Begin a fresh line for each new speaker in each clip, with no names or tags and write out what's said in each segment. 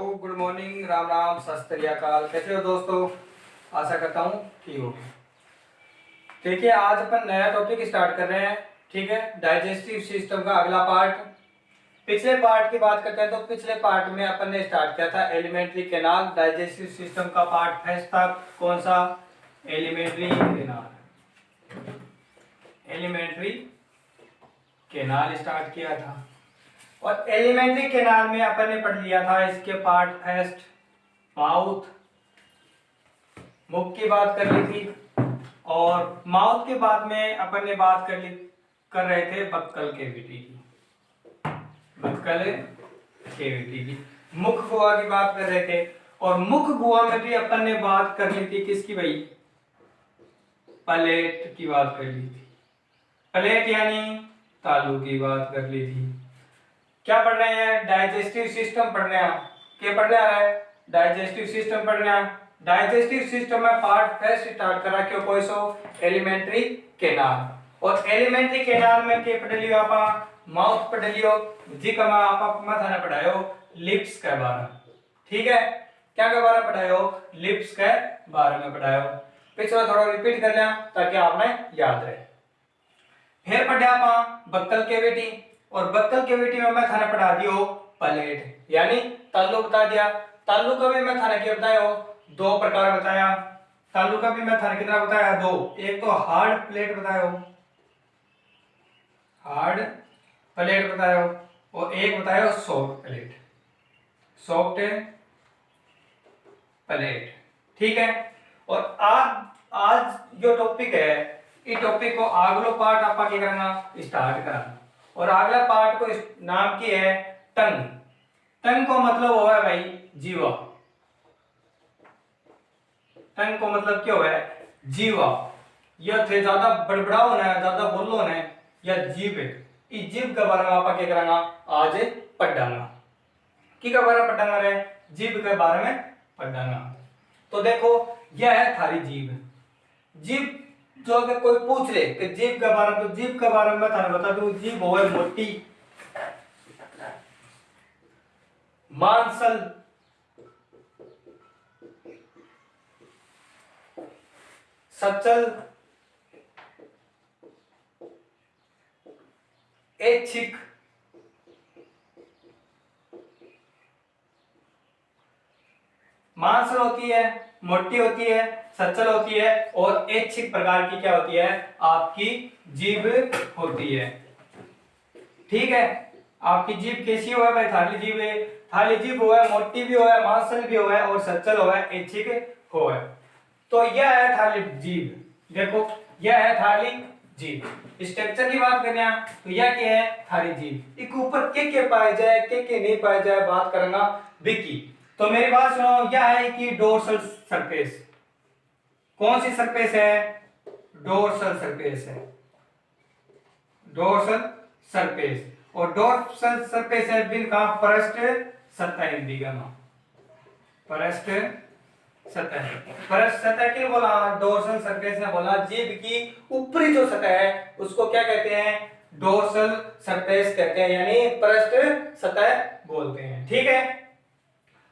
Good morning, Ram Ram, सत श्री अकाल। कैसे हो दोस्तों? आशा करता हूँ ठीक हो। देखिए, आज अपन नया टॉपिक स्टार्ट कर रहे हैं। ठीक है, डाइजेस्टिव सिस्टम का अगला पार्ट। पिछले पार्ट की बात करते हैं तो पिछले पार्ट में अपन ने स्टार्ट किया था एलिमेंट्री कैनाल। डाइजेस्टिव सिस्टम का पार्ट फर्स्ट था कौन सा? Alimentary canal. Alimentary canal start किया था और एलिमेंट्री कैनाल में अपन ने पढ़ लिया था इसके पार्ट फर्स्ट माउथ, मुख की बात कर ली थी। और माउथ के बाद में अपन ने बात कर रहे थे बक्कल कैविटी की। बक्कल कैविटी की मुख गुहा की बात कर रहे थे। और मुख गुहा में भी अपन ने बात कर ली थी किसकी भाई? प्लेट की बात कर ली थी। प्लेट यानी तालू की बात कर ली थी। क्या पढ़ रहे हैं? डाइजेस्टिव सिस्टम पढ़ रहे हैं। क्या पढ़ रहे हैं? डाइजेस्टिव सिस्टम पढ़ रहे हैं। डाइजेस्टिव सिस्टम में पार्ट फर्स्ट स्टार्ट करा क्यों कोई सो एलिमेंट्री कैनाल। और एलिमेंट्री कैनाल में के पढ़ लियो आपा माउथ पढ़ लियो, जी का आपा माथा ने पढ़ायो लिप्स के बारे में। ठीक है, क्या के बारे में पढ़ायो? लिप्स के बारे में पढ़ायो। पिछला थोड़ा रिपीट कर लिया ताकि आपने याद रहे। फिर पढ़ा आपा बक्कल कैविटी और बक्कल कैविटी में मैं थाने पढ़ा दियो प्लेट यानी ताल्लु बता दिया। ताल्लु का भी मैं थाने क्या बताया? दो प्रकार बताया। ताल्लु का भी मैं थाने कितना बताया? दो। एक तो हार्ड प्लेट बताया, हार्ड प्लेट बताया, और एक बताया सॉफ्ट प्लेट, सॉफ्ट प्लेट। ठीक है, और आज जो टॉपिक है इस टॉपिक को अगलो पार्ट आपा क्या करना स्टार्ट करना। और अगला पार्ट को नाम की है टंग। टंग को मतलब हुआ है भाई जीवा। टंग को मतलब क्या है? जीवा। यह थे ज्यादा बड़बड़ाओ होना है, ज्यादा बोलो होना है, या जीभ। इस जीभ के बारे में आपा क्या करांगा आज पढ़ांगा। की के बारे में पढ़ांगा रे? जीभ के बारे में पढ़ांगा। तो देखो, यह है थारी जीभ। जीभ जो अगर कोई पूछ ले कि जीभ के बारे में, तो जीभ के बारे में मैं थाने बता दूं, जीभ होए मोटी, मांसल, सचल, ऐच्छिक, मांसल होती है, मोटी होती है, सचल होती है और ऐच्छिक प्रकार की क्या होती है? आपकी जीभ होती है। ठीक है, आपकी जीभ कैसी हो है भाई? थाली जीभ है, थाली जीभ हो है, मोटी भी हो है, मांसल भी हो है और सचल हो है, ऐच्छिक हो है। तो यह है थाली जीभ। देखो, यह है थाली जीभ। स्ट्रक्चर की बात करना तो यह क्या है? थाली जीभ। इसके ऊपर के पाए जाए, के नहीं पाए जाए, बात करेंगे विकी। तो मेरी बात सुनो, यह है कि डोर्सल सरफेस। कौन सी सरफेस है? डोर्सल सरफेस है, डोर्सल सरफेस। और डोर्सल सरफेस है बिन का पृष्ठ सतह दिगम। पृष्ठ सतह, पृष्ठ सतह क्यों बोला? डोर्सल सरफेस ने बोला जीभ की ऊपरी जो सतह है उसको क्या कहते हैं? डोर्सल सरफेस कहते हैं, यानी पृष्ठ सतह बोलते हैं। ठीक है,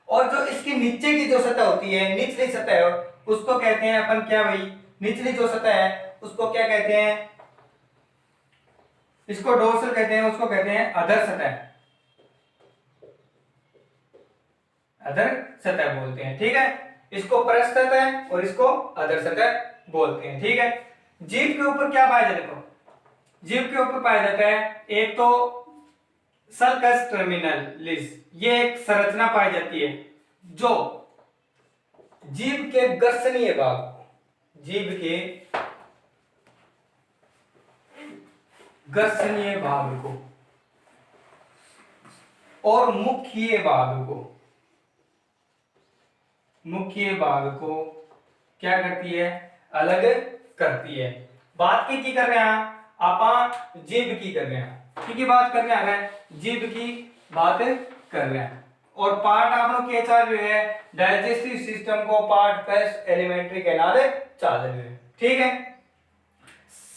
और जो इसकी नीचे की जो सतह होती है, निचली सतह, उसको कहते हैं अपन क्या भाई? निचली जो सतह है उसको क्या कहते हैं? इसको डोर्सल कहते हैं, उसको कहते हैं अधर सतह, अधर सतह बोलते हैं। ठीक है, इसको पृष्ठ सतह और इसको अधर सतह बोलते हैं। ठीक है, जीभ के ऊपर क्या पाया जाता है? देखो, जीभ के ऊपर पाया जाता है एक तो सल्कस टर्मिनलिस, ये एक संरचना पाई जाती है जो जीभ के गर्सनीय भाग, जीभ के गर्सनीय भाग को और मुख्य भाग को, मुख्य भाग को क्या करती है? अलग करती है। बात की कर रहे हैं आपा? जीभ की कर रहे हैं। की बात कर रहे हैं, जीभ की बात कर रहे हैं। और पार्ट आप लोग क्या चल रहे हैं? डाइजेस्टिव सिस्टम को पार्ट फर्स्ट एलिमेंट्री कैनाल चल रहे हैं। ठीक है,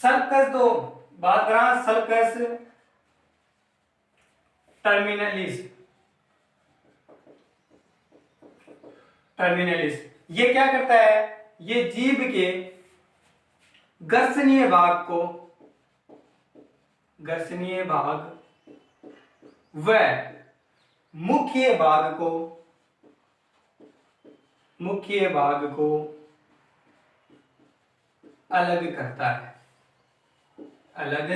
सल्कस दो बात करा, सल्कस टर्मिनलिस, टर्मिनलिस। ये क्या करता है, ये जीभ के घर्षणीय भाग व मुख्य भाग को अलग करता है, अलग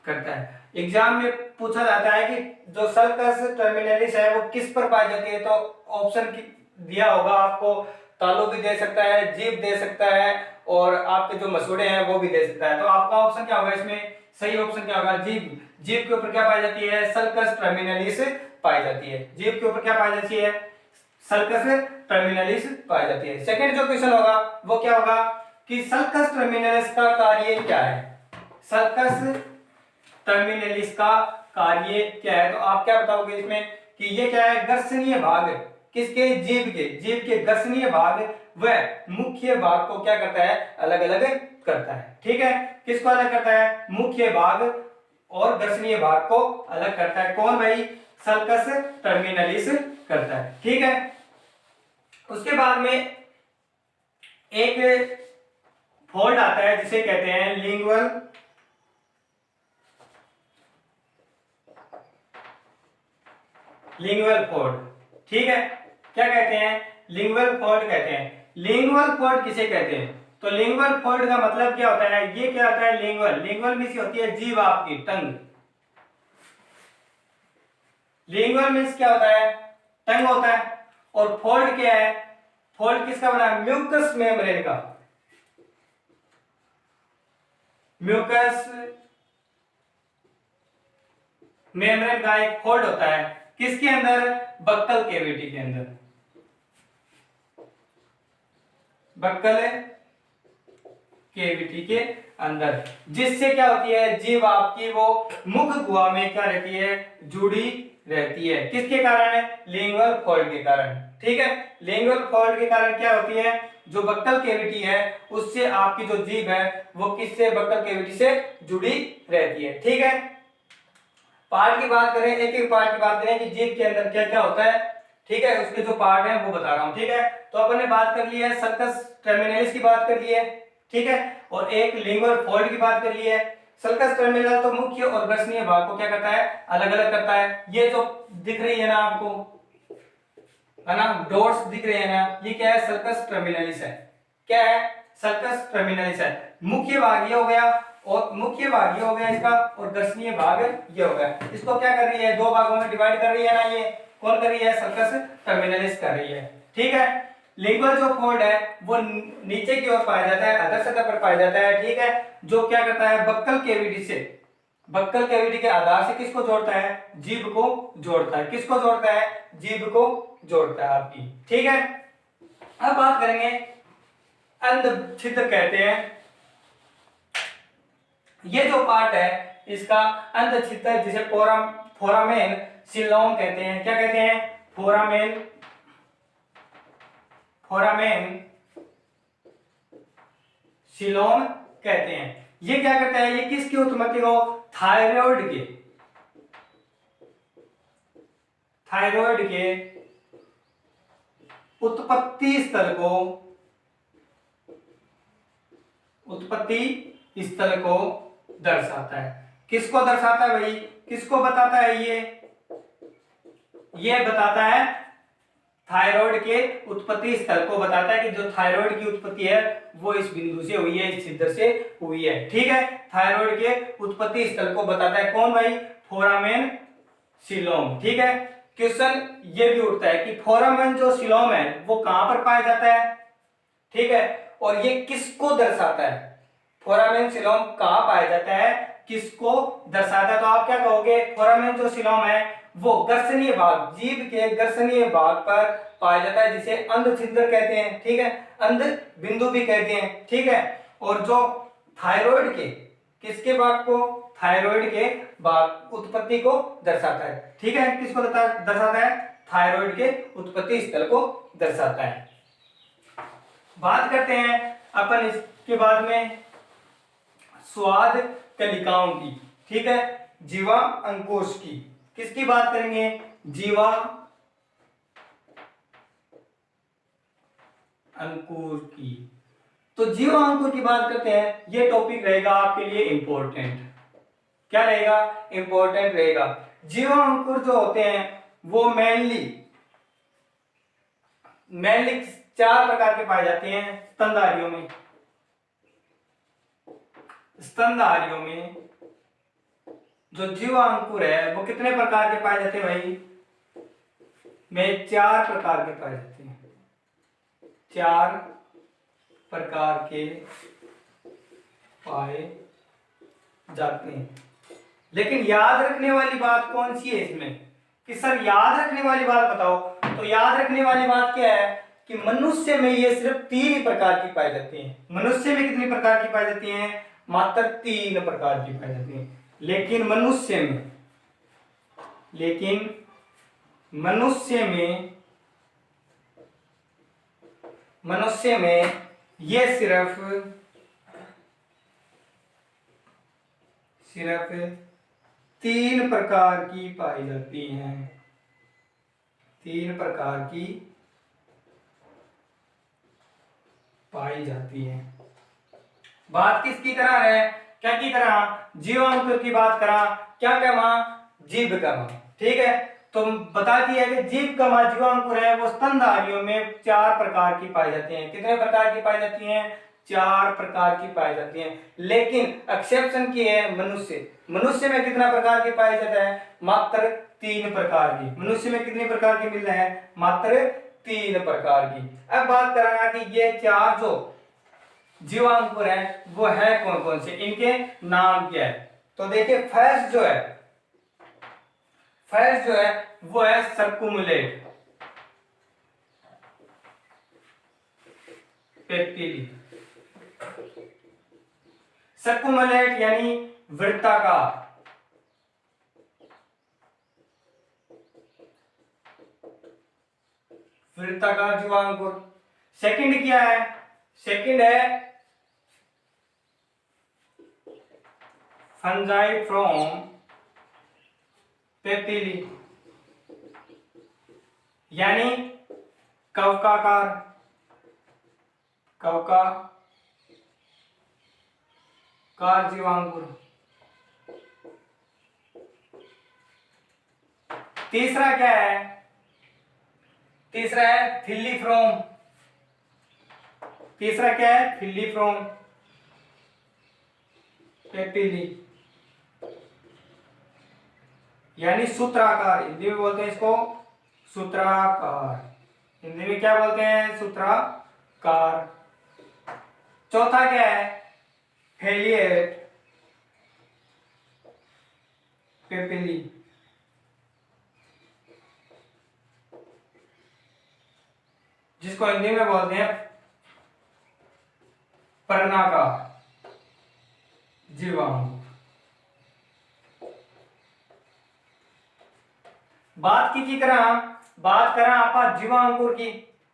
करता है। एग्जाम में पूछा जाता है कि जो सल्कस टर्मिनलिस है वो किस पर पाई जाती है, तो ऑप्शन दिया होगा आपको, तालु भी दे सकता है, जीभ दे सकता है, और आपके जो मसूड़े हैं वो भी दे सकता है। तो आपका ऑप्शन क्या होगा इसमें, सही ऑप्शन क्या होगा, जीभ। जीभ के ऊपर क्या पाई जाती है, सल्कस टर्मिनलिस पाई जाती है। जीभ के ऊपर क्या पाई जाती है, सल्कस टर्मिनलिस पाई जाती है। सेकंड जो क्वेश्चन होगा वो क्या होगा कि सल्कस टर्मिनलिस का कार्य क्या है, सल्कस टर्मिनलिस का कार्य क्या है। तो आप क्या बताओगे इसमें कि ये क्या है, घर्षणीय भाग किसके, जीभ के घर्षणीय भाग व मुख्य भाग को क्या करता है, अलग अलग करता है। ठीक है, किसको अलग करता है, मुख्य भाग और घर्षणीय भाग को अलग करता है। कौन भाई, सल्कस टर्मिनलिस करता है। ठीक है, उसके बाद में एक फोल्ड आता है जिसे कहते हैं लिंगुअल फोल्ड। ठीक है, क्या कहते हैं, लिंगुअल फोल्ड कहते हैं। लिंगुअल फोल्ड किसे कहते हैं, तो लिंगुअल फोल्ड का मतलब क्या होता है, ये क्या होता है, लिंगुअल मींस होती है जीभ आपकी, टंग। लिंगुअल मींस क्या होता है, टंग होता है। और फोल्ड क्या है, फोल्ड किसका बना है, म्यूकस मेम्ब्रेन का, म्यूकस मेम्ब्रेन का एक फोल्ड होता है, किसके अंदर, बक्कल कैविटी के अंदर, बक्कल कैविटी के अंदर, जिससे क्या होती है, जीभ आपकी वो मुख गुहा में क्या रहती है, जुड़ी रहती है। किसके कारण, लिंगुअल फोल्ड के कारण। ठीक है, लिंगुअल फोल्ड के कारण क्या होती है, जो बक्कल कैविटी है उससे आपकी जो जीभ है वो किससे, बक्कल कैविटी से जुड़ी रहती है। ठीक है, पार्ट की बात करें, एक एक पार्ट की बात करें कि जीभ के अंदर क्या क्या होता है। ठीक है, उसके जो पार्ट है वो बता रहा हूं। ठीक है, तो अपन ने बात कर ली है, सल्कस टर्मिनलिस की बात कर ली है। ठीक है, और एक लिंगुअल फोल्ड की बात कर ली है। सल्कस टर्मिनल तो मुख्य और घर्षणीय भाग को क्या करता है, अलग अलग करता है। ये जो दिख रही है ना आपको, है ना, डॉट्स दिख रहे हैं ना, ये क्या है, सल्कस टर्मिनलिस है। क्या है, सल्कस टर्मिनलिस है। मुख्य भाग ये हो गया, और मुख्य भाग ये हो गया इसका, और घर्षणीय भाग ये हो गया। इसको क्या कर रही है, दो भागों में डिवाइड कर रही है ना, ये कौन कर रही है, सल्कस टर्मिनलिस कर रही है। ठीक है, लिंगुअल जो फोल्ड है वो नीचे की ओर पाया जाता है, अधर सतह पर पाया जाता है। ठीक है, जो क्या करता है, बक्कल कैविटी से, बक्कल कैविटी के आधार से किसको जोड़ता है, जीभ को जोड़ता है। किसको जोड़ता है, जीभ को जोड़ता है आपकी। ठीक है, अब बात करेंगे अंध छिद्र कहते हैं, ये जो पार्ट है इसका अंध छिद्र, जिसे फोरामेन सिलोम कहते हैं। क्या कहते हैं, फोरामेन सिलोम कहते हैं। ये क्या करता है, ये किसकी उत्पत्ति को, थायराइड के उत्पत्ति स्थल को दर्शाता है। किसको दर्शाता है भाई, किसको बताता है, ये बताता है थायराइड के उत्पत्ति स्थल को बताता है कि जो थायराइड की उत्पत्ति है वो इस बिंदु से हुई है, इस छिद्र से हुई है। ठीक है, थायराइड के उत्पत्ति स्थल को बताता है कौन भाई, फोरामेन सिलोम। ठीक है, क्वेश्चन ये भी उठता है कि फोरामेन जो सिलोम है वो कहां पर पाया जाता है। ठीक है, और ये किसको दर्शाता है, फोरामेन सिलोम कहां पाया जाता है, किसको दर्शाता है। तो आप क्या कहोगे, फोरामेन जो सिलोम है वो घर्षणीय भाग, जीभ के घर्षणीय भाग पर पाया जाता है, जिसे अंध छिद्र कहते हैं। ठीक है, अंध बिंदु भी कहते हैं। ठीक है, और जो थायराइड के किसके भाग को, थायराइड के भाग उत्पत्ति को दर्शाता है। ठीक है, किसको दर्शाता है, थायराइड के उत्पत्ति स्थल को दर्शाता है। बात करते हैं अपन इसके बाद में स्वाद कलिकाओं की। ठीक है, जीवा अंकुश की, किसकी बात करेंगे? जीवा अंकुर की। तो जीवा अंकुर की बात करते हैं, ये टॉपिक रहेगा आपके लिए इंपॉर्टेंट। क्या रहेगा? इंपॉर्टेंट रहेगा। जीवा अंकुर जो होते हैं वो मेनली 4 प्रकार के पाए जाते हैं स्तनधारियों में। स्तनधारियों में जो जीवा अंकुर है वो कितने प्रकार के पाए जाते हैं भाई? में 4 प्रकार के पाए जाते हैं। 4 प्रकार के पाए जाते हैं। लेकिन याद रखने वाली बात कौन सी है इसमें? कि सर याद रखने वाली बात बताओ। तो याद रखने वाली बात क्या है कि मनुष्य में ये सिर्फ 3 ही प्रकार की पाई जाती हैं। मनुष्य में कितनी प्रकार की पाई जाती हैं? मात्र 3 प्रकार की पाई जाती हैं। लेकिन मनुष्य में ये सिर्फ 3 प्रकार की पाई जाती हैं। 3 प्रकार की पाई जाती हैं। बात किसकी करा है? क्या की करा? जीवांकुर की बात करा। क्या कमा? जीव कमा। ठीक है, तो बता दिया कि जीव कमा जीवांकुर है वो स्तनधारियों में 4 प्रकार की पाई जाती हैं। कितने प्रकार की पाई जाती हैं? 4 प्रकार की पाई जाती हैं। लेकिन एक्सेप्शन की है मनुष्य में कितना प्रकार की पाई जाता है? मात्र 3 प्रकार की। मनुष्य में कितने प्रकार की मिल रहे हैं? मात्र 3 प्रकार की। अब बात करेंगे कि ये 4 जो जीवांकुर है वो है कौन कौन से, इनके नाम क्या है? तो देखिए फर्स्ट जो है वो है सर्कुमुलेट पेपिली। सर्कुमुलेट यानी वृत्ताकार। वृत्ताकार जीवांकुर। सेकंड क्या है? सेकंड है फंजाइफ्रॉम पेपिली यानी कवकाकार जीवांकुर। तीसरा क्या है? तीसरा है फिलीफ्रॉम। तीसरा क्या है? फिलीफ्रॉम पेपिली यानी सूत्राकार। हिंदी में बोलते हैं इसको सूत्राकार। हिंदी में क्या बोलते हैं? सूत्राकार। चौथा क्या है? फेलिएट पेपिली जिसको हिंदी में बोलते हैं पर्णाकार जीवाणु। बात करा आप जीवांकुर की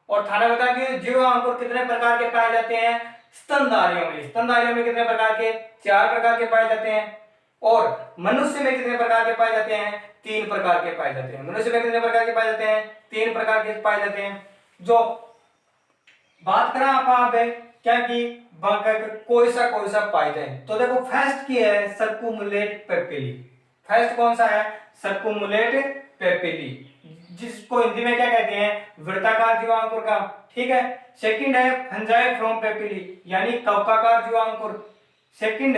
और थाना बता दिए जीवांकुर कितने प्रकार के पाए जाते हैं? स्तनधारियों में कितने प्रकार के? 4 प्रकार के पाए जाते हैं। और मनुष्य में कितने प्रकार के पाए जाते हैं? 3 प्रकार के पाए जाते हैं। मनुष्य में कितने प्रकार के पाए जाते हैं? 3 प्रकार के पाए जाते हैं। जो बात करा आप क्या की कोई सा पाए जाए। तो देखो फर्स्ट की है सर्कुमुलेट पेपिली। फर्स्ट कौन सा है? सर्कुमुलेट पेपिली जिसको हिंदी में क्या कहते हैं? वृत्ताकार जीवांकुर का। ठीक है। सेकंड है फंजाइफ्रॉम पेपिली यानी कवकाकार जीवांकुर। सेकंड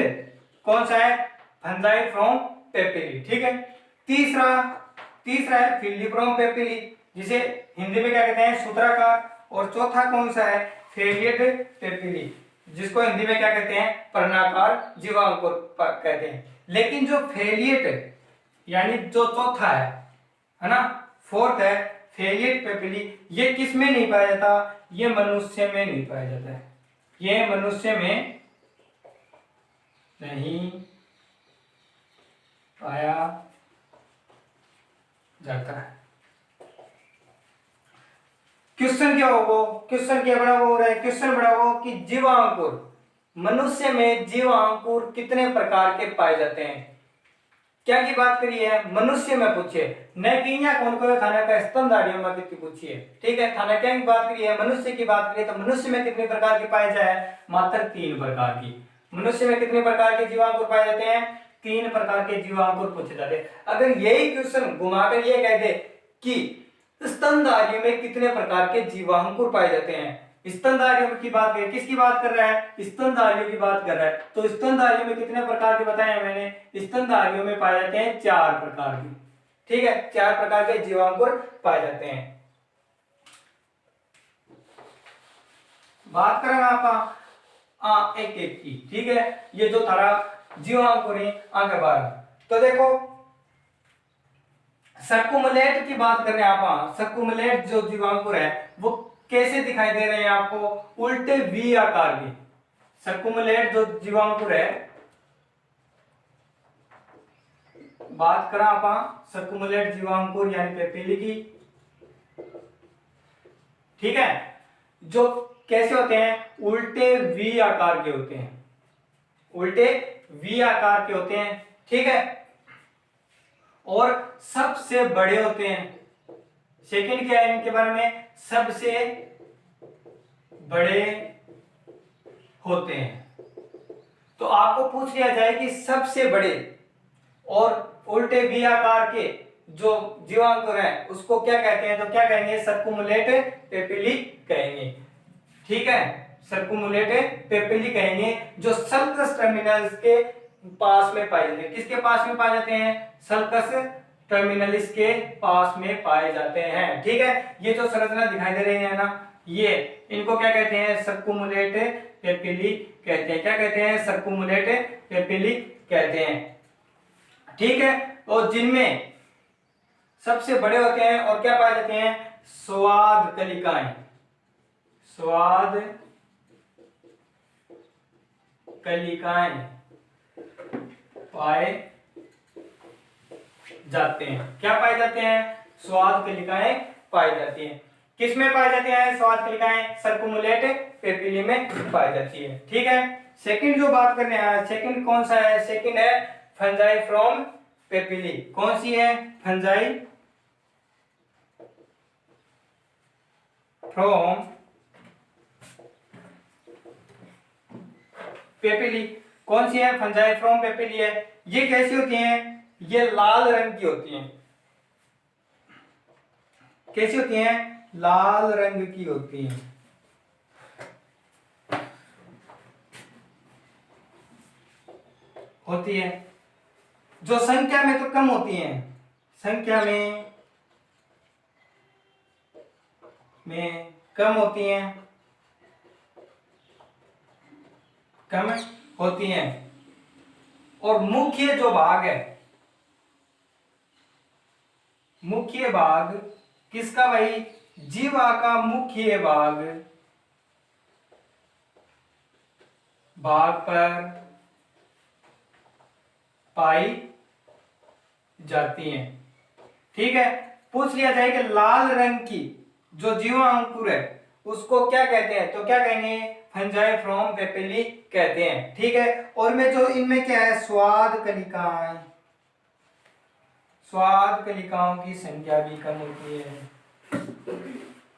कौन सा है? फंजाइफ्रॉम पेपिली। ठीक है। तीसरा है फिलीफ्रॉम पेपिली जिसे हिंदी में क्या कहते हैं? सूत्राकार। और चौथा कौन सा है? फेलिएट पेपिली जिसको हिंदी में क्या कहते हैं? पर्णाकार जीवांकुर कहते हैं। लेकिन जो फेलिएट यानी जो चौथा है ना, फोर्थ है फेलिएट पेपिली, ये किस में नहीं पाया जाता? ये मनुष्य में नहीं पाया जाता है। ये मनुष्य में नहीं पाया जाता है। क्वेश्चन क्या होगा? क्वेश्चन क्या बड़ा हो रहा है? क्वेश्चन बड़ा हो कि जीवांकुर मनुष्य में जीवांकुर कितने प्रकार के पाए जाते हैं? क्या की बात करी है, मनुष्य में पूछे न कि यहाँ कौन को थाने का स्तनधारियों में कितनी पूछी है। ठीक है, थाने क्या की बात करी है, मनुष्य की बात करी तो मनुष्य में कितने प्रकार की पाए जाए, मात्र 3 प्रकार की। मनुष्य में कितने प्रकार के जीवांकुर पाए जाते हैं, 3 प्रकार के जीवांकुर पूछे जाते हैं। अगर यही क्वेश्चन घुमाकर ये कह दे कि स्तनधारियों में कितने प्रकार के जीवांकुर पाए जाते हैं, स्तनधारियों की बात करें, किसकी बात कर रहा है, स्तनधारियों की बात कर रहा है, तो स्तनधारियों में कितने प्रकार के बताए हैं मैंने, स्तनधारियों में पाए जाते हैं 4 प्रकार के। ठीक है, 4 प्रकार के जीवांकुर पाए जाते हैं। बात करेंगे आप एक एक की। ठीक है, ये जो थारा जीवांकुर है आगे बार, तो देखो सर्कुमुलेट की बात करें आप, सर्कुमुलेट जो जीवांकुर है वो कैसे दिखाई दे रहे हैं आपको, उल्टे वी आकार के। सर्कुमुलेट जो जीवांकुर है, बात करा आप सर्कुमुलेट जीवांकुर यानी पेपिली की। ठीक है, जो कैसे होते हैं, उल्टे वी आकार के होते हैं, उल्टे वी आकार के होते हैं। ठीक है, और सबसे बड़े होते हैं। सेकंड क्या है इनके बारे में, सबसे बड़े होते हैं। तो आपको पूछ लिया जाए कि सबसे बड़े और उल्टे वी आकार के जो जीवांकुर हैं उसको क्या कहते हैं, तो क्या कहेंगे, सर्कुमुलेट पेपिली कहेंगे। ठीक है, सर्कुमुलेट पेपिली कहेंगे, जो सल्कस टर्मिनल्स के पास में पाए जाते हैं। किसके पास में पाए जाते हैं, सल्कस टर्मिनलिस के पास में पाए जाते हैं। ठीक है, ये जो संरचना दिखाई दे रही है ना, ये इनको क्या कहते हैं, सर्कुमुलेट पेपिली कहते हैं। क्या कहते हैं, सर्कुमुलेट पेपिली कहते हैं। ठीक है, और जिनमें सबसे बड़े होते हैं और क्या पाए जाते हैं, स्वाद कलिकाएं, स्वाद कलिकाएं पाए जाते हैं। क्या पाए जाते हैं, स्वाद कलिकाएं पाई जाती हैं। किस में पाई जाती हैं स्वाद कलिकाएं, सर्कुमुलेट पेपिली में पाई जाती है। ठीक है, सेकंड जो बात करने हैं, सेकंड कौन सा है, सेकंड है फंजाई फ्रॉम पेपिली। कौन सी है, फंजाई फ्रॉम पेपिली। कौन सी है, फंजाई फ्रॉम पेपिली है। ये कैसी होती हैं, ये लाल रंग की होती हैं। कैसी होती हैं, लाल रंग की होती हैं। होती है, जो संख्या में तो कम होती हैं, संख्या में कम होती हैं, कम होती हैं। और मुख्य जो भाग है, मुख्य भाग किसका भाई, जीवा का मुख्य भाग पर पाई जाती हैं। ठीक है, पूछ लिया जाए कि लाल रंग की जो जीवा अंकुर है उसको क्या कहते हैं, तो क्या कहेंगे, फंजाई फ्रॉम पेपिली कहते हैं। ठीक है, और में जो इनमें क्या है, स्वाद कलिकाएं, स्वाद कलिकाओं की संख्या भी कम होती है।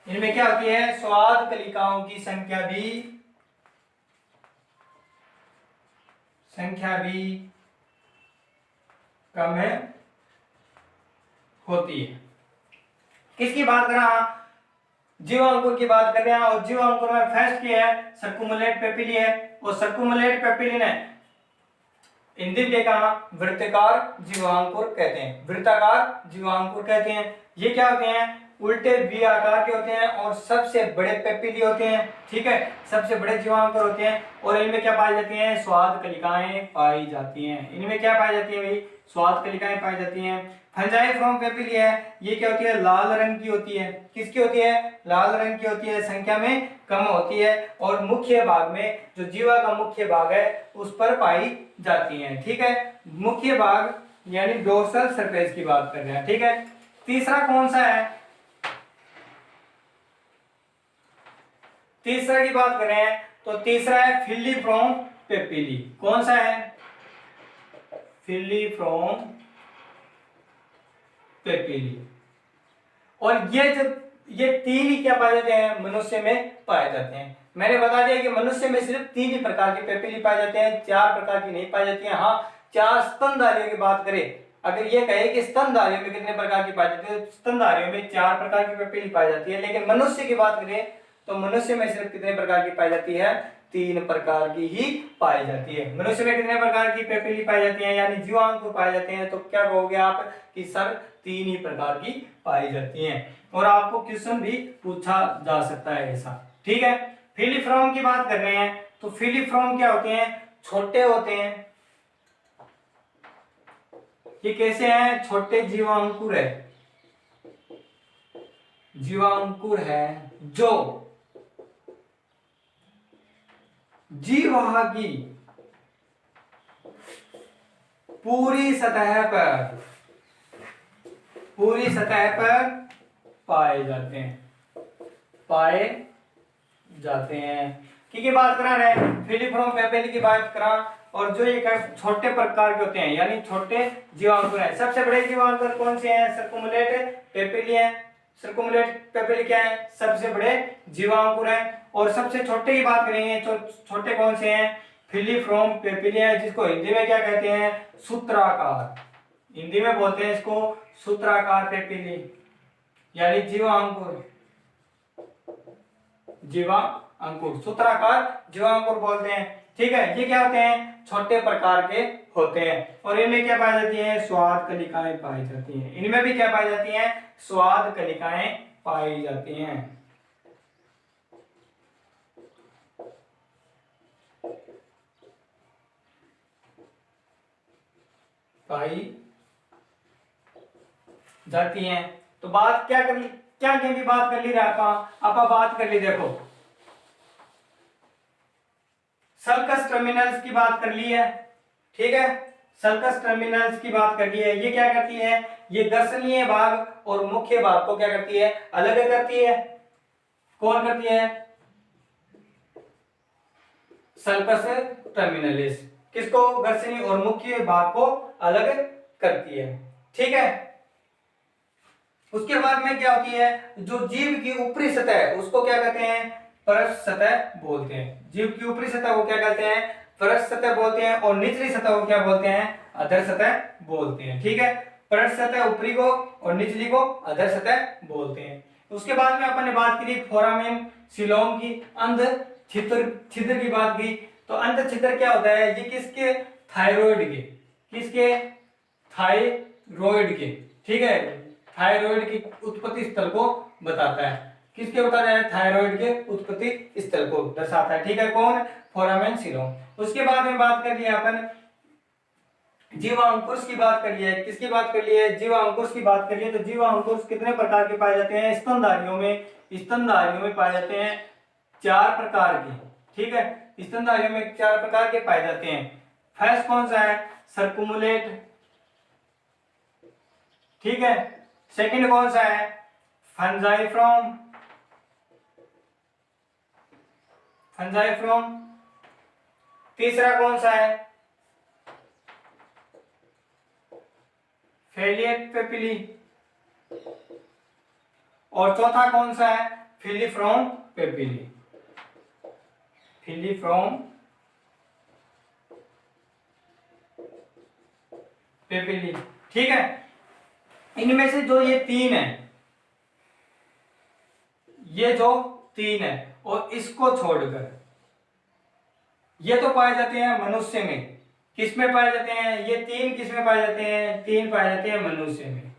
इनमें क्या होती है, स्वाद कलिकाओं की संख्या भी कम है होती है। किसकी बात कर रहा, जीवांकुर की बात कर रहे हैं। और जीवांकुर में फर्स्ट क्या है, सर्कुमुलेट पेपिली है। और सर्कुमुलेट पेपिली ने हिंदी में कहा वृत्ताकार जीवांकुर कहते हैं, वृत्ताकार जीवांकुर कहते हैं। ये क्या होते हैं, उल्टे वी आकार के होते हैं और सबसे बड़े पेपिली होते हैं। ठीक है, सबसे बड़े जीवांकुर होते हैं। और इनमें क्या पाई जाती हैं, स्वाद कलिकाएं पाई जाती हैं। इनमें क्या पाई जाती है भाई, स्वाद कलिकाएं पाई जाती हैं। फंजाई फ्रॉम पेपिली है, ये क्या होती है, लाल रंग की होती है। किसकी होती है, लाल रंग की होती है, संख्या में कम होती है। और मुख्य भाग में, जो जीवा का मुख्य भाग है उस पर पाई जाती हैं। ठीक है, मुख्य भाग यानी डोर्सल सरफेस की बात कर रहे हैं। ठीक है, तीसरा कौन सा है, तीसरा की बात करें तो तीसरा है फिलीफ्रॉम पेपिली। कौन सा है, फिलीफ्रॉम पेपिली। और ये जब ये तीन ही क्या पाए जाते हैं, मनुष्य में पाए जाते हैं। मैंने बता दिया कि मनुष्य में सिर्फ तीन ही प्रकार के पेपिली पाए जाते हैं, चार प्रकार की नहीं पाई जाती हैं। हाँ, चार स्तनधारियों की बात करें, अगर ये कहे कि स्तनधारियों में कितने प्रकार की पाई जाती है, तो स्तनधारियों में चार प्रकार की पेपिली पाई जाती है। लेकिन मनुष्य की बात करें तो मनुष्य में सिर्फ कितने प्रकार की पाई जाती है, तीन प्रकार की ही पाई जाती है। मनुष्य में कितने प्रकार की पेपिली पाई जाती है, यानी जीवाणु पाए जाते हैं, तो क्या कहोगे आप कि सर तीन ही प्रकार की पाई जाती हैं। और आपको क्वेश्चन भी पूछा जा सकता है ऐसा, ठीक है। फिलीफ्रॉम की बात कर रहे हैं, तो फिलीफ्रॉम क्या होते हैं, छोटे होते हैं। ये कैसे हैं, छोटे जीवांकुर है, जीवांकुर है जो जीवाणु की पूरी सतह पर पाए जाते हैं। की बात करा रहे, फिलीफ्रॉम पेपिली की बात करा, और जो ये छोटे प्रकार के होते हैं, यानी छोटे जीवाणुर हैं। सबसे बड़े जीवाणुर कौन से हैं, सर्कुमुलेट पेपिली है। सर्कुमुलेट पेपिली क्या है, सबसे बड़े जीवाणुर हैं। और सबसे छोटे की बात करेंगे तो छोटे कौन से हैं, फिलीफ्रॉम पेपिली है, जिसको हिंदी में क्या कहते हैं, सूत्राकार। हिंदी में बोलते हैं इसको सूत्राकार पेपिली, यानी जीवांकुर, सूत्राकार जीवांकुर बोलते हैं, ठीक है। ये क्या होते हैं, छोटे प्रकार के होते हैं। और इनमें क्या पाई जाती है, स्वाद कलिकाएं पाई जाती हैं। इनमें भी क्या पाई जाती हैं, स्वाद कलिकाएं पाई जाती हैं। पाई जाती हैं। तो बात क्या कर ली, क्या की बात कर ली आप बात कर ली, देखो सल्कस टर्मिनल्स की बात कर ली है, ठीक है। सल्कस टर्मिनल्स की बात कर ली है। ये क्या करती है, ये दर्शनीय भाग और मुख्य भाग को क्या करती है, अलग करती है। कौन करती है, सल्कस टर्मिनलिस किसको, दर्शनीय और मुख्य भाग को अलग करती है, ठीक है। उसके बाद में क्या होती है, जो जीव की ऊपरी सतह है उसको क्या कहते हैं, परश सतह बोलते हैं। जीव की ऊपरी सतह को क्या कहते हैं, परश सतह बोलते हैं। और निचली सतह को क्या बोलते हैं, अधर सतह बोलते हैं, ठीक है। परश सतह ऊपरी को और निचली को अधर सतह बोलते हैं। उसके बाद में अपन ने बात की फोरामेन सिलोम की, अंध छिद्र की बात की। तो अंध छिद्र क्या होता है, ये किसके, थायराइड के, किसके, थायराइड के, ठीक है। थायराइड की उत्पत्ति स्थल को बताता है, किसके बता रहा है, थायराइड के उत्पत्ति स्थल को दर्शाता है, ठीक है। कौन, फोरामेन सिलोम। उसके बाद में बात कर लिया अपन जीवांकुश की बात कर लिया है, किसकी बात कर ली है, जीवांकुश की बात कर ली है। तो जीवांकुश कितने प्रकार के पाए जाते हैं, स्तनधारियों में पाए जाते हैं चार प्रकार के, ठीक है। स्तनधारियों में चार प्रकार के पाए जाते हैं। फर्स्ट कौन सा है, सर्कुमुलेट, ठीक है। सेकंड कौन सा है, फंजाइफ्रॉम, तीसरा कौन सा है, फेलिएट पेपिली, और चौथा कौन सा है, फिलीफ्रॉम पेपिली, ठीक है। इनमें से जो ये तीन है, और इसको छोड़कर ये तो पाए जाते हैं मनुष्य में। किस में पाए जाते हैं, ये तीन किस में पाए जाते हैं, तीन पाए जाते हैं मनुष्य में।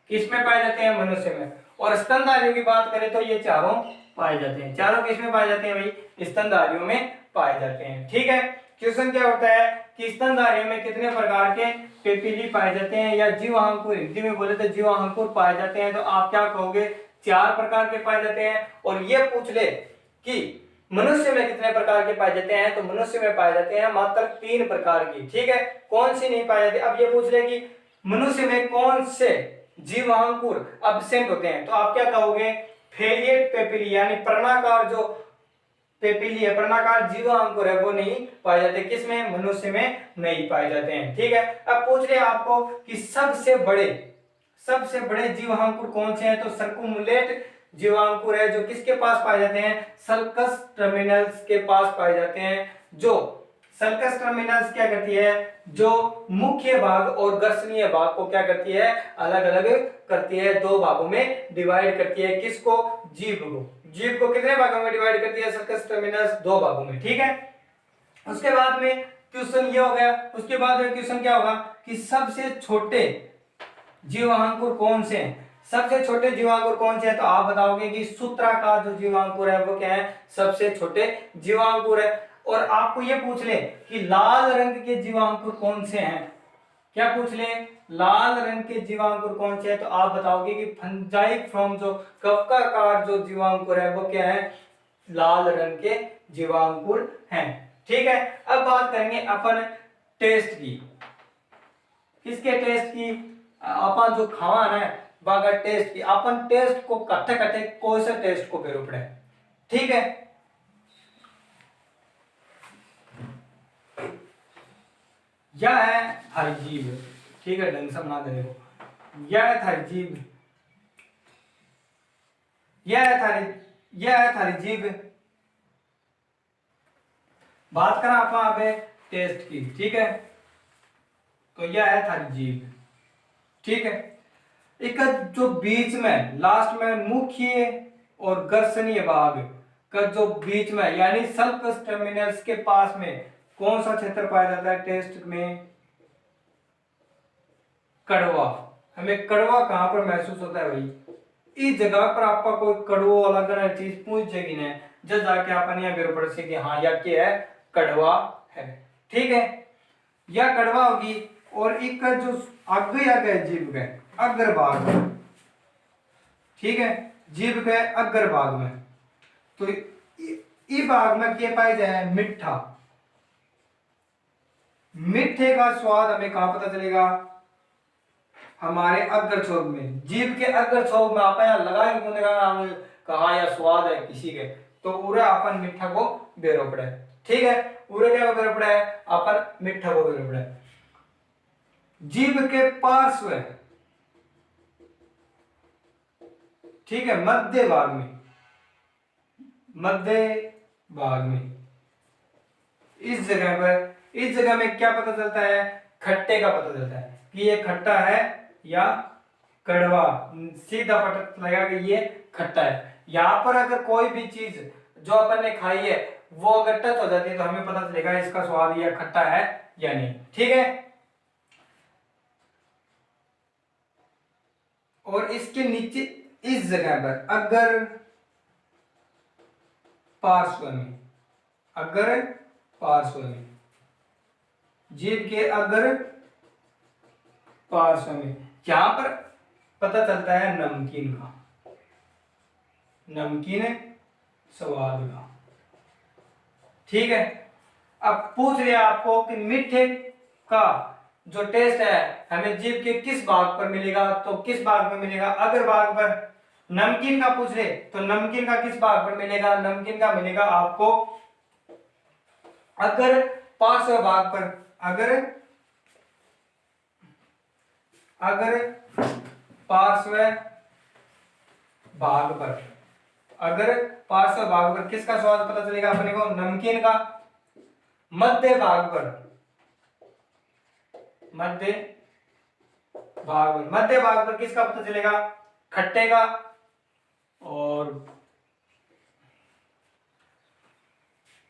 किस में पाए जाते हैं, मनुष्य में। और स्तनधारियों की बात करें तो ये चारों पाए जाते हैं। चारों किस में पाए जाते हैं भाई, स्तनधारियों में पाए जाते हैं, ठीक है। क्वेश्चन क्या होता है कि स्तनधारियों में कितने प्रकार के पेपिली पाए जाते हैं, या जीवांकुर, हिंदी में बोले तो जीवांकुर पाए जाते हैं। तो आप क्या कहोगे, चार प्रकार के पाए जाते हैं। और ये पूछ ले कि मनुष्य में कितने प्रकार के पाए जाते हैं, तो मनुष्य में पाए जाते हैं मात्र तीन प्रकार की, ठीक है। कौन सी नहीं पाए जाती, अब ये पूछ ले कि मनुष्य में कौन से जीवांकुर एब्सेंट होते हैं, तो आप क्या कहोगे, फेलिएट पेपिली, यानी पर्णाकार जो पेपिली है, पर्णाकार जीवांकुर है, वो नहीं पाए जाते। किसमें, मनुष्य में नहीं पाए जाते हैं, ठीक है। अब पूछ रहे आपको कि सबसे सबसे बड़े जीवांकुर कौन से हैं? तो सर्कुमुलेट जीवांकुर है जो किसके पास पाए जाते हैं? सल्कस टर्मिनल्स के पास पाए जाते हैं। जो सल्कस टर्मिनल्स क्या करती है? जो मुख्य भाग और गर्षणीय भाग को क्या करती है? अलग अलग करती है, दो भागों में डिवाइड करती है। किसको? जीव को। जीव को कितने भागों में डिवाइड करती है सल्कस टर्मिनल्स? दो भागों में। ठीक है, उसके बाद में क्वेश्चन ये हो गया। उसके बाद में क्वेश्चन क्या होगा कि सबसे छोटे जीवांकुर कौन से हैं? सबसे छोटे जीवांकुर कौन से हैं? तो आप बताओगे कि सूत्रा का जो जीवांकुर है वो क्या है? सबसे छोटे जीवांकुर है। और आपको ये पूछ ले कि लाल रंग के जीवांकुर कौन से हैं? क्या पूछ ले? लाल रंग के जीवांकुर कौन से हैं? तो आप बताओगे कि फंजाई फ्रॉम जो कवकाकार जो जीवांकुर है वो क्या है? लाल रंग के जीवांकुर हैं। ठीक है, अब बात करेंगे अपन टेस्ट की। किसके टेस्ट की? अपन जो खावा है बागा टेस्ट की। अपन टेस्ट को कट्ठे कट्ठे कोई से टेस्ट को पेरो पड़े। ठीक है, यह है थारी जीभ। ठीक है, ढंग से बना दे देखो। यह है थारी जीभ, यह है थारी जीभ। बात करें आप टेस्ट की। ठीक है, तो यह है थारी जीभ। ठीक है, एक जो बीच में लास्ट में मुख्य और गर्षणीय भाग का जो बीच में यानी सल्कस टर्मिनल्स के पास में कौन सा क्षेत्र पाया जाता है टेस्ट में? कड़वा। हमें कड़वा कहां पर महसूस होता है भाई? इस जगह पर आपका कोई कड़वो अलग अलग चीज पूछेगी ना, जब जाके अपन यहाँ बेरो पड़ से कि हाँ यह क्या है? कड़वा है। ठीक है, यह कड़वा होगी। और एक जो आगे आगे जीभ के अग्र भाग में। ठीक है, जीभ के अग्र भाग में तो इस भाग में क्या पाया जाए? मिठा। मिठे का स्वाद हमें कहां पता चलेगा? हमारे अग्र छोर में। जीभ के अग्र छोर में आप यहाँ लगाए कहा या स्वाद है किसी के, तो उरे अपन मिठा को बेरो पड़े। ठीक है, उरे क्या बेरो पड़े? अपन मिठा को बेरो पड़े। जीभ के पार्श्व, ठीक है, मध्य भाग में, मध्य भाग में इस जगह में क्या पता चलता है? खट्टे का पता चलता है कि ये खट्टा है या कड़वा। सीधा पता लगा कि ये खट्टा है। यहां पर अगर कोई भी चीज जो अपन ने खाई है वो अगर टच हो जाती है तो हमें पता चलेगा इसका स्वाद या खट्टा है या नहीं। ठीक है, और इसके नीचे इस जगह पर अगर पार्श्व में, अगर पार्श्व में, जीभ के अगर पार्श्व में, यहां पर पता चलता है नमकीन का, नमकीन स्वाद का। ठीक है, अब पूछ लिया आपको कि मीठे का जो टेस्ट है हमें जीभ के किस भाग पर मिलेगा? तो किस भाग में मिलेगा? अग्र भाग पर। नमकीन का पूछ रहे तो नमकीन का किस भाग पर मिलेगा? नमकीन का मिलेगा आपको अग्र पार्श्व भाग पर। अगर पार्श्व भाग पर, अगर पार्श्व भाग पर किसका स्वाद पता चलेगा अपने को? नमकीन का। मध्य भाग पर, मध्य भाग पर किसका पता चलेगा? खट्टे का। और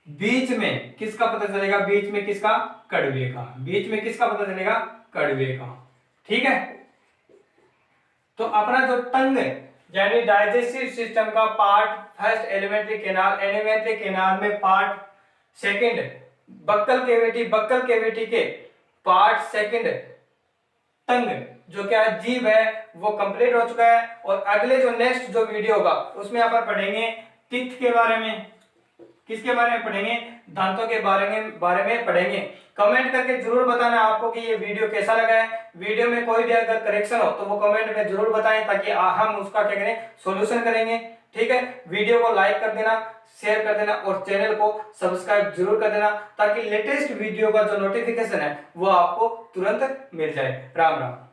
बीच में किसका पता चलेगा? बीच में किसका? कड़वे का। बीच में किसका पता चलेगा? कड़वे का। ठीक है, तो अपना जो टंग यानी डाइजेस्टिव सिस्टम का पार्ट फर्स्ट एलिमेंट्री कैनाल में पार्ट सेकंड बक्कल केविटी के पार्ट सेकंड टंग जो क्या है जीभ है वो कंप्लीट हो चुका है। और अगले जो नेक्स्ट जो वीडियो होगा उसमें अपन पढ़ेंगे टीथ के बारे में। किसके बारे में पढ़ेंगे? दांतों के बारे में पढ़ेंगे। कमेंट करके जरूर बताना आपको कि ये वीडियो कैसा लगा है। वीडियो में कोई भी अगर करेक्शन हो तो वो कमेंट में जरूर बताएं ताकि हम उसका क्या करें? सॉल्यूशन करेंगे। ठीक है, वीडियो को लाइक कर देना, शेयर कर देना और चैनल को सब्सक्राइब जरूर कर देना ताकि लेटेस्ट वीडियो का जो नोटिफिकेशन है वो आपको तुरंत मिल जाए। राम राम।